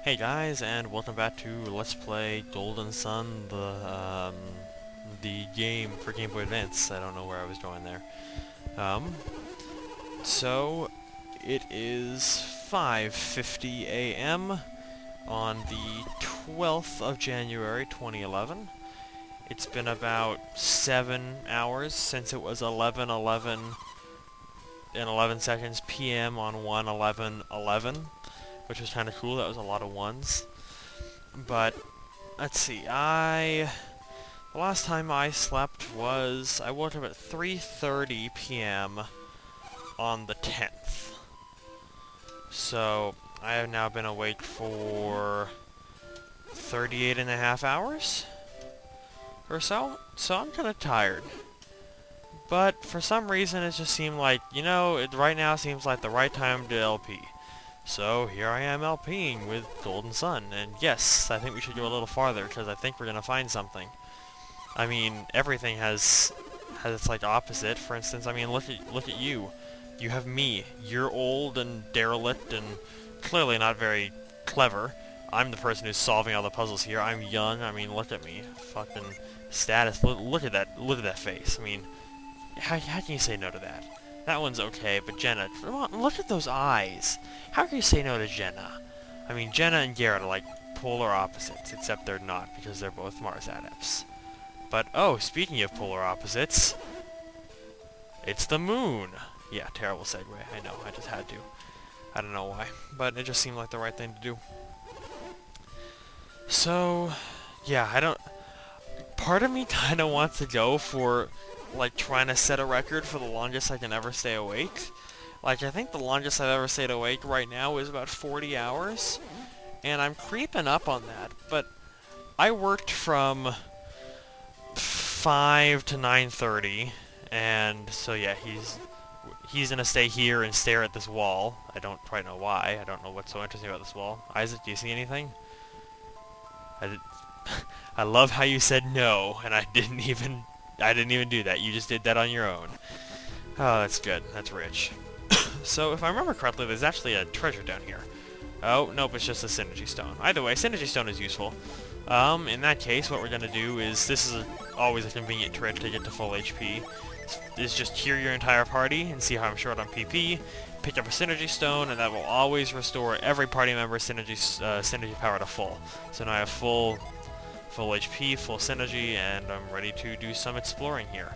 Hey guys, and welcome back to Let's Play Golden Sun, the game for Game Boy Advance. I don't know where I was going there. Um, so it is 5:50 a.m. on the 12th of January 2011. It's been about 7 hours since it was 11:11 and 11 seconds p.m. on 1/11/11. Which was kind of cool. That was a lot of ones. But let's see. The last time I slept was I woke up at 3:30 p.m. on the 10th. So I have now been awake for 38 and a half hours or so. So I'm kind of tired. But for some reason it just seemed like, right now seems like the right time to LP. So here I am LPing with Golden Sun, and yes, I think we should go a little farther, because I think we're gonna find something. I mean, everything has its like opposite. For instance, I mean, look at you. You have me. You're old and derelict and clearly not very clever. I'm the person who's solving all the puzzles here. I'm young. I mean, look at me. Fucking status. Look at that. Look at that face. I mean, how can you say no to that? That one's okay, but Jenna, come on, look at those eyes. How can you say no to Jenna? I mean, Jenna and Garrett are like polar opposites, except they're not, because they're both Mars adepts. But, oh, speaking of polar opposites, it's the moon. Yeah, terrible segue, I know, I just had to. I don't know why, but it just seemed like the right thing to do. So, yeah, part of me kinda wants to go for like trying to set a record for the longest I can ever stay awake. Like, I think the longest I've ever stayed awake right now is about 40 hours, and I'm creeping up on that. But I worked from 5 to 9:30, and so yeah, he's gonna stay here and stare at this wall. I don't quite know why. I don't know what's so interesting about this wall. Isaac, do you see anything? I love how you said no, and I didn't even do that. You just did that on your own. Oh, that's good. That's rich. So, if I remember correctly, there's actually a treasure down here. Oh, nope, it's just a synergy stone. Either way, synergy stone is useful. In that case, what we're gonna do is, this is always a convenient trick to get to full HP, is just heal your entire party and see how I'm short on PP, pick up a synergy stone, and that will always restore every party member's synergy power to full. So now I have full HP, full synergy, and I'm ready to do some exploring here.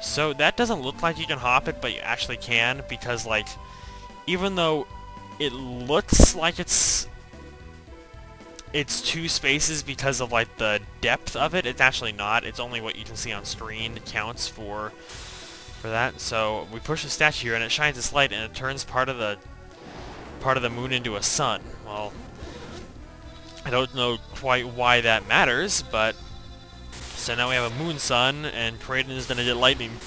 So that doesn't look like you can hop it, but you actually can, because like, even though it looks like it's two spaces because of like the depth of it, it's actually not. It's only what you can see on screen counts for that. So we push the statue here, and it shines its light, and it turns part of the moon into a sun. Well, I don't know quite why that matters, but so now we have a moon sun, and Kraden is gonna get lightning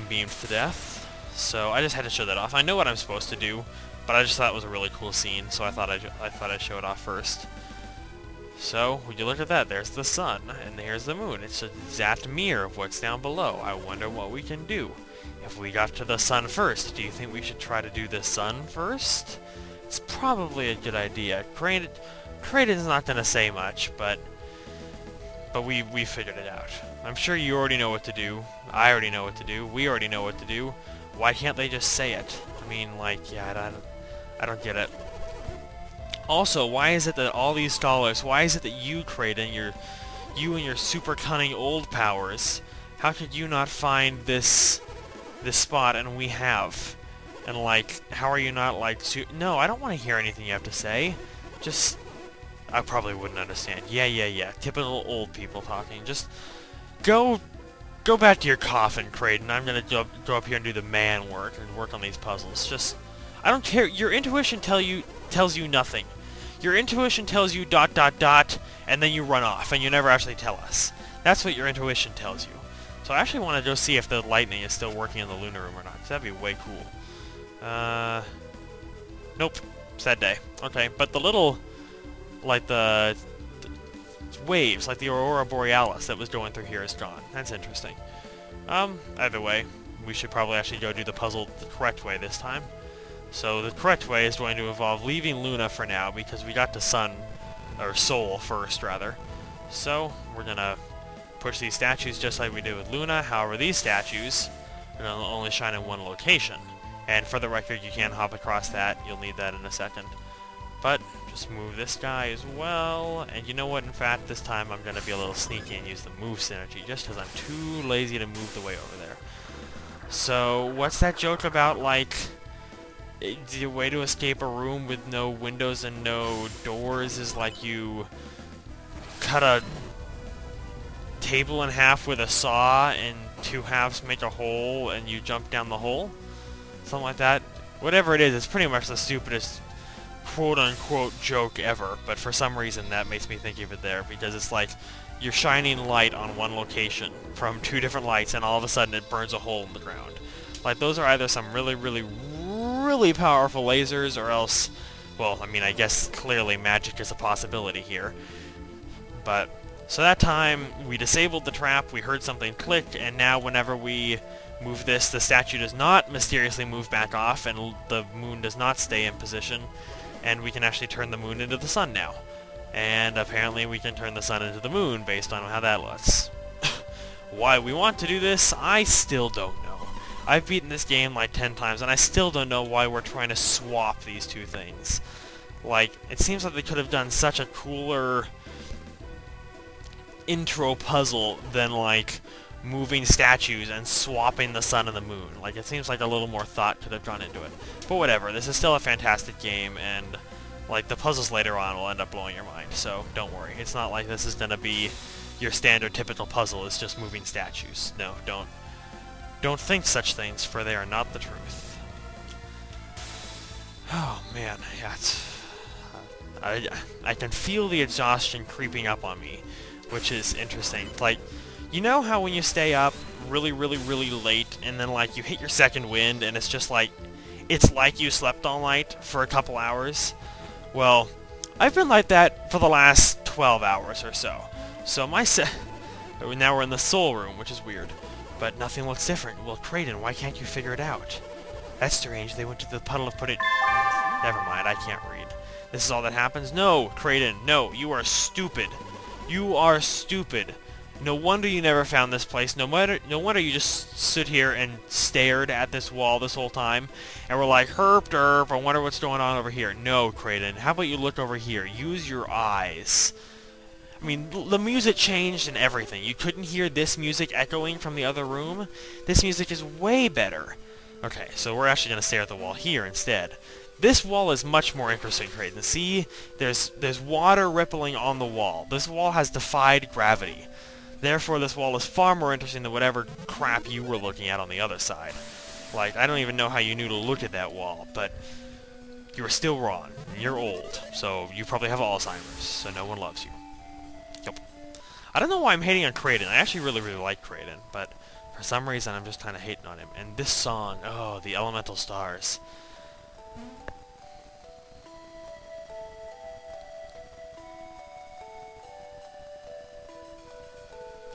beamed to death. So I just had to show that off. I know what I'm supposed to do, but I just thought it was a really cool scene, so I thought I'd show it off first. So would you look at that? There's the sun, and here's the moon. It's an exact mirror of what's down below. I wonder what we can do. If we got to the sun first, do you think we should try to do the sun first? It's probably a good idea. Kraden's not gonna say much, but we figured it out. I'm sure you already know what to do. I already know what to do. We already know what to do. Why can't they just say it? I mean, like, yeah, I don't get it. Also, why is it that all these scholars, why is it that you, Kraden, you and your super cunning old powers, how could you not find this spot and we have? And like, how are you not like, no, I don't want to hear anything you have to say. Just, I probably wouldn't understand. Yeah. Typical old people talking. Just go back to your coffin, Kraden. I'm gonna go up here and do the man work and work on these puzzles. Just, I don't care. Your intuition tells you nothing. Your intuition tells you ... and then you run off and you never actually tell us. That's what your intuition tells you. So I actually want to go see if the lightning is still working in the lunar room or not, 'cause that'd be way cool. Nope. Sad day. Okay, but the little, like the waves, like the Aurora Borealis that was going through here is gone. That's interesting. Either way, we should probably actually go do the puzzle the correct way this time. So the correct way is going to involve leaving Luna for now, because we got to Sun, or Sol first, rather. So, we're gonna push these statues just like we did with Luna. However, these statues are gonna only shine in one location. And for the record, you can't hop across that. You'll need that in a second. But, just move this guy as well. And you know what? In fact, this time I'm gonna be a little sneaky and use the move synergy, just because I'm too lazy to move the way over there. So, what's that joke about, like, the way to escape a room with no windows and no doors is like you cut a table in half with a saw and two halves make a hole and you jump down the hole? Something like that. Whatever it is, it's pretty much the stupidest quote-unquote joke ever, but for some reason that makes me think of it there, because it's like you're shining light on one location from two different lights and all of a sudden it burns a hole in the ground. Like, those are either some really powerful lasers, or else, well, I mean, I guess clearly magic is a possibility here. But, so that time, we disabled the trap, we heard something click, and now whenever we move this, the statue does not mysteriously move back off, and the moon does not stay in position, and we can actually turn the moon into the sun now. And apparently we can turn the sun into the moon, based on how that looks. Why we want to do this, I still don't know. I've beaten this game like 10 times, and I still don't know why we're trying to swap these two things. Like, it seems like they could have done such a cooler intro puzzle than, like, moving statues and swapping the sun and the moon. Like, it seems like a little more thought could have gone into it. But whatever, this is still a fantastic game, and, like, the puzzles later on will end up blowing your mind, so don't worry. It's not like this is gonna be your standard typical puzzle, it's just moving statues. No, don't think such things, for they are not the truth. Oh man, yeah, I can feel the exhaustion creeping up on me, which is interesting. Like, you know how when you stay up really late, and then like you hit your second wind, and it's just like, it's like you slept all night for a couple hours? Well, I've been like that for the last 12 hours or so. So now we're in the Sol room, which is weird. But nothing looks different. Well, Kraden, why can't you figure it out? That's strange. They went to the puddle of put it... Never mind, I can't read. This is all that happens? No, Kraden, no. You are stupid. You are stupid. No wonder you never found this place. No wonder you just stood here and stared at this wall this whole time. And were like, herp derp, I wonder what's going on over here. No, Kraden. How about you look over here? Use your eyes. I mean, the music changed and everything. You couldn't hear this music echoing from the other room? This music is way better. Okay, so we're actually going to stare at the wall here instead. This wall is much more interesting, Kraden. See? There's water rippling on the wall. This wall has defied gravity. Therefore, this wall is far more interesting than whatever crap you were looking at on the other side. Like, I don't even know how you knew to look at that wall, but you were still wrong. You're old, so you probably have Alzheimer's, so no one loves you. I don't know why I'm hating on Kraden. I actually really like Kraden, but for some reason I'm just kind of hating on him. And this song, oh, the Elemental Stars.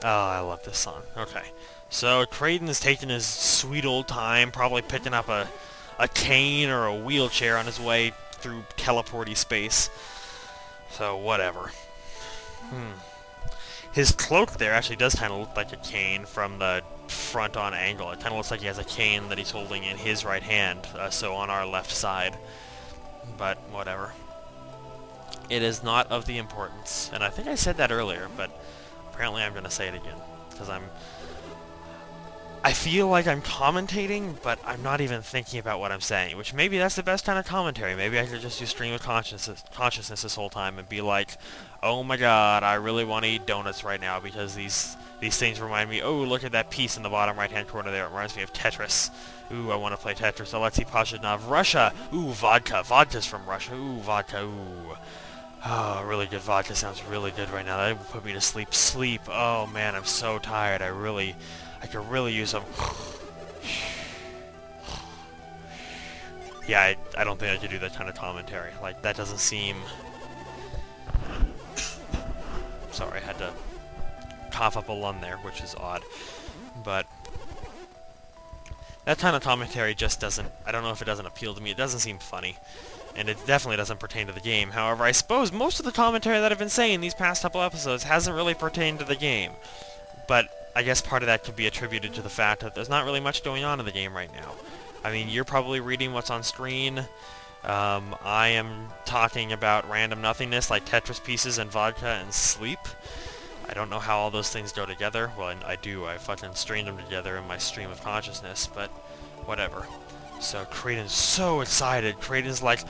Oh, I love this song. Okay. So Kraden's taking his sweet old time, probably picking up a cane or a wheelchair on his way through teleporty space. So, whatever. His cloak there actually does kind of look like a cane from the front-on angle. It kind of looks like he has a cane that he's holding in his right hand, so on our left side. But, whatever. It is not of the importance. And I think I said that earlier, but apparently I'm going to say it again. Because I feel like I'm commentating, but I'm not even thinking about what I'm saying, which maybe that's the best kind of commentary. Maybe I could just do stream of consciousness this whole time and be like, oh my god, I really want to eat donuts right now because these things remind me, oh, look at that piece in the bottom right-hand corner there. It reminds me of Tetris. Ooh, I want to play Tetris. Alexei Pashidnov. Russia. Ooh, vodka. Vodka's from Russia. Ooh, vodka. Ooh. Oh, really good vodka sounds really good right now. That would put me to sleep. Sleep. Oh, man, I'm so tired. I could really use some... Yeah, I don't think I could do that kind of commentary. Like, that doesn't seem... Sorry, I had to cough up a lung there, which is odd. But That kind of commentary just doesn't, I don't know if it doesn't appeal to me, it doesn't seem funny. And it definitely doesn't pertain to the game. However, I suppose most of the commentary that I've been saying these past couple episodes hasn't really pertained to the game. But I guess part of that could be attributed to the fact that there's not really much going on in the game right now. I mean, you're probably reading what's on screen. I am talking about random nothingness like Tetris pieces and vodka and sleep. I don't know how all those things go together. Well, I do. I fucking strained them together in my stream of consciousness, but whatever. So Kraden's so excited. Kraden's like,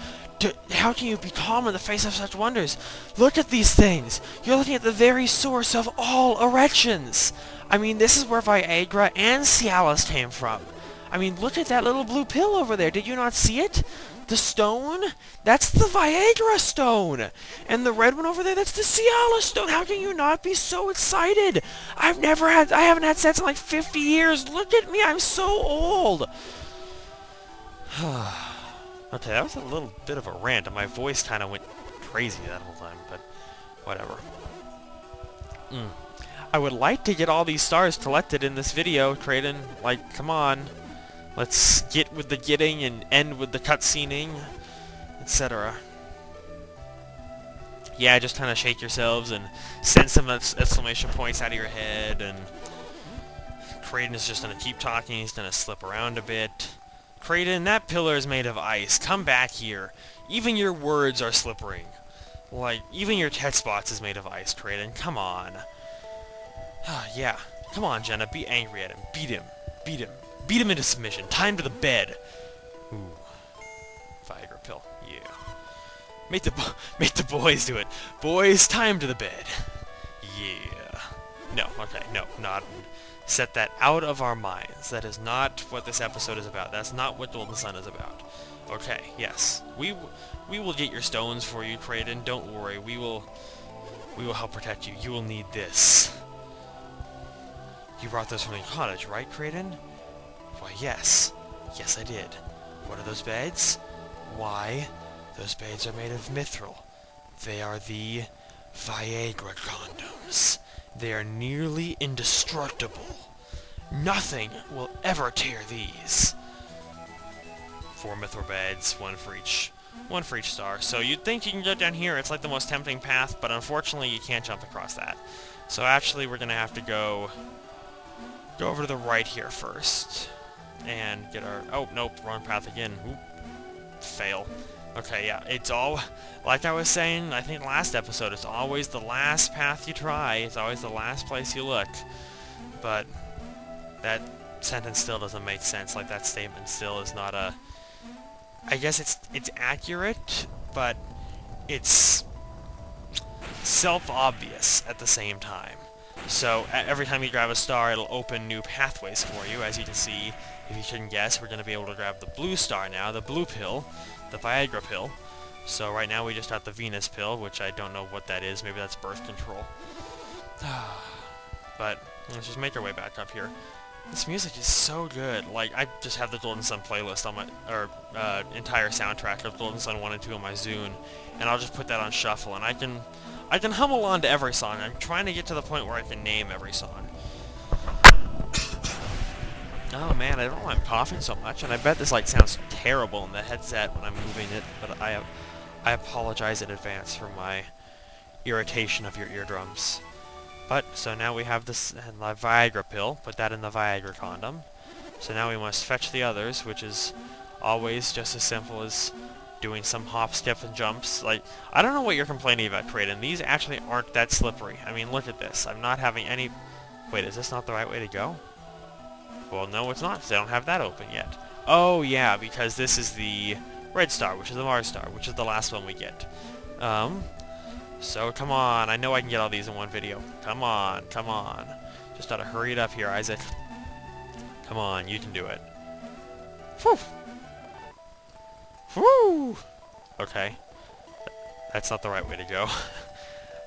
how can you be calm in the face of such wonders? Look at these things! You're looking at the very source of all erections! I mean, this is where Viagra and Cialis came from. I mean, look at that little blue pill over there. Did you not see it? The stone? That's the Viagra stone! And the red one over there, that's the Cialis stone! How can you not be so excited? I haven't had sex in like 50 years! Look at me, I'm so old! Okay, that was a little bit of a rant, and my voice kind of went crazy that whole time, but whatever. I would like to get all these stars collected in this video, Kraden. Like, come on. Let's get with the getting and end with the cutscening, etc. Yeah, just kind of shake yourselves and send some exclamation points out of your head, and Kraden is just going to keep talking. He's going to slip around a bit. Kraden, that pillar is made of ice. Come back here. Even your words are slippering. Like, even your text box is made of ice, Kraden. Come on. Yeah. Come on, Jenna. Be angry at him. Beat him. Beat him. Beat him into submission. Time to the bed. Ooh. Viagra pill. Yeah. Make the boys do it. Boys, time to the bed. Yeah. No. Okay. No. Not. Set that out of our minds. That is not what this episode is about. That's not what Golden Sun is about. Okay, yes. We will get your stones for you, Kraden. Don't worry. We will help protect you. You will need this. You brought those from the cottage, right, Kraden? Why, yes. Yes, I did. What are those beds? Why, those beds are made of mithril. They are the Viagra condoms. They are nearly indestructible. Nothing will ever tear these. 4 mithril beds, one for each star. So you'd think you can get down here. It's like the most tempting path, but unfortunately you can't jump across that. So actually we're gonna have to go over to the right here first and get our. Oh nope, wrong path again. Oop. Fail. Okay, yeah, it's all, like I was saying, I think last episode, it's always the last path you try, it's always the last place you look, but that sentence still doesn't make sense, like that statement still is not a, I guess it's accurate, but it's self-obvious at the same time. So, every time you grab a star, it'll open new pathways for you, as you can see. If you couldn't guess, we're going to be able to grab the blue star now, the blue pill, the Viagra pill. So right now we just got the Venus pill, which I don't know what that is. Maybe that's birth control. But let's just make our way back up here. This music is so good. Like, I just have the Golden Sun playlist on my, entire soundtrack of Golden Sun 1 and 2 on my Zune, and I'll just put that on shuffle, and I can hum along to every song. I'm trying to get to the point where I can name every song. Oh man, I don't know why I'm coughing so much, and I bet this like sounds terrible in the headset when I'm moving it, but I apologize in advance for my irritation of your eardrums. But, so now we have this the Viagra pill, put that in the Viagra condom. So now we must fetch the others, which is always just as simple as doing some hop, skip, and jumps. Like, I don't know what you're complaining about, Kraden. These actually aren't that slippery. I mean, look at this. I'm not having any... Wait, is this not the right way to go? Well, no, it's not, because I don't have that open yet. Oh, yeah, because this is the red star, which is the Mars star, which is the last one we get. So, come on. I know I can get all these in one video. Come on, come on. Just gotta hurry it up here, Isaac. Come on, you can do it. Whew! Whew! Okay. That's not the right way to go.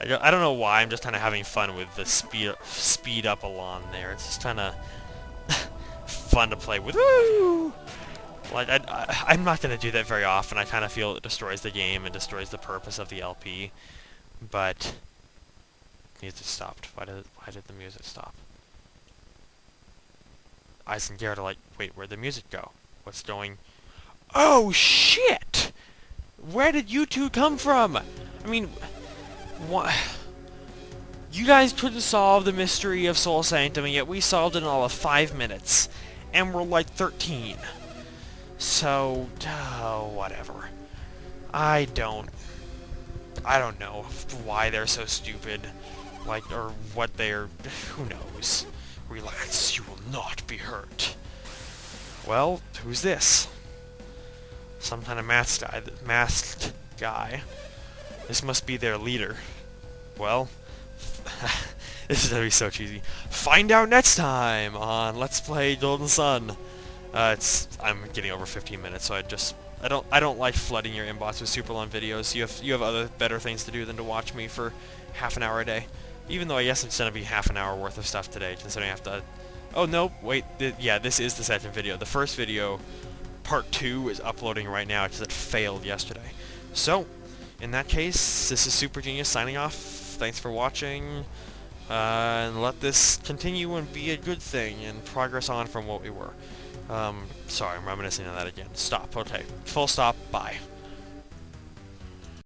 I don't know why, I'm just kind of having fun with the speed up along there. It's just kind of fun to play with. Woo! Like, I'm not going to do that very often. I kind of feel it destroys the game and destroys the purpose of the LP. But music stopped. Why did the music stop? Isengard are like, wait, where'd the music go? What's going... Oh, shit! Where did you two come from? I mean, what... You guys couldn't solve the mystery of Sol Sanctum, and yet we solved it in all of 5 minutes. And we're like 13. So, whatever. I don't know why they're so stupid. Like, or what they're... Who knows? Relax, you will not be hurt. Well, who's this? Some kind of masked guy. This must be their leader. Well... This is gonna be so cheesy. Find out next time on Let's Play Golden Sun. I'm getting over 15 minutes, so I don't like flooding your inbox with super long videos. You have other better things to do than to watch me for half an hour a day. Even though I guess it's gonna be half an hour worth of stuff today, considering I have to. Oh no, wait. Yeah, this is the second video. The first video, part 2, is uploading right now because it failed yesterday. So, in that case, this is Super Genius signing off. Thanks for watching, and let this continue and be a good thing and progress on from what we were. Sorry, I'm reminiscing on that again. Stop. Okay. Full stop. Bye.